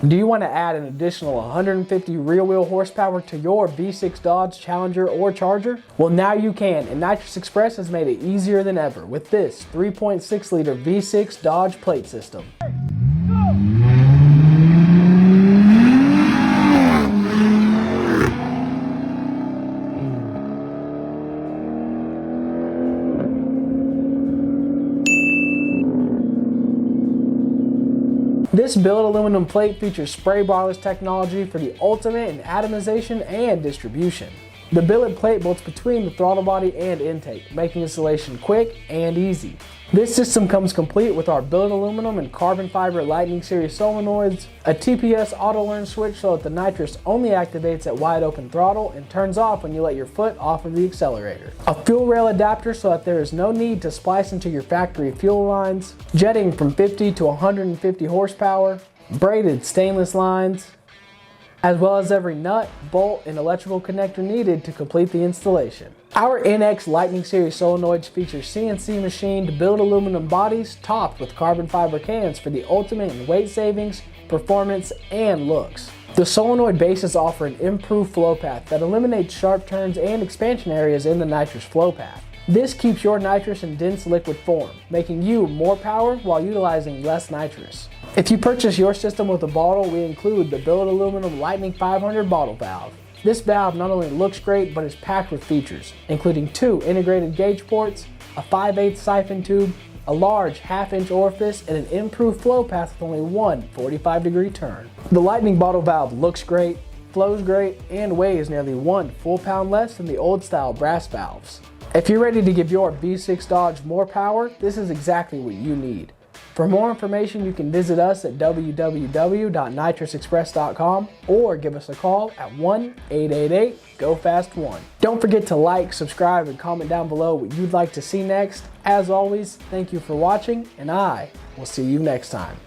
Do you want to add an additional 150 rear-wheel horsepower to your V6 Dodge, Challenger, or Charger? Well, now you can, and Nitrous Express has made it easier than ever with this 3.6-liter V6 Dodge plate system. This billet aluminum plate features Spraybarless technology for the ultimate in atomization and distribution. The billet plate bolts between the throttle body and intake, making installation quick and easy. This system comes complete with our billet aluminum and carbon fiber Lightning Series solenoids, a TPS auto learn switch so that the nitrous only activates at wide open throttle and turns off when you let your foot off of the accelerator, a fuel rail adapter so that there is no need to splice into your factory fuel lines, jetting from 50 to 150 horsepower, braided stainless lines, as well as every nut, bolt, and electrical connector needed to complete the installation. Our NX Lightning Series solenoids feature CNC machined billet aluminum bodies topped with carbon fiber cans for the ultimate in weight savings, performance, and looks. The solenoid bases offer an improved flow path that eliminates sharp turns and expansion areas in the nitrous flow path. This keeps your nitrous in dense liquid form, making you more power while utilizing less nitrous. If you purchase your system with a bottle, we include the billet aluminum Lightning 500 bottle valve. This valve not only looks great, but is packed with features, including 2 integrated gauge ports, a 5/8 siphon tube, a large 1/2-inch orifice, and an improved flow path with only one 45-degree turn. The Lightning bottle valve looks great, flows great, and weighs nearly 1 full pound less than the old style brass valves. If you're ready to give your V6 Dodge more power, this is exactly what you need. For more information, you can visit us at www.nitrousexpress.com or give us a call at 1-888-GO-FAST-1. Don't forget to like, subscribe, and comment down below what you'd like to see next. As always, thank you for watching, and I will see you next time.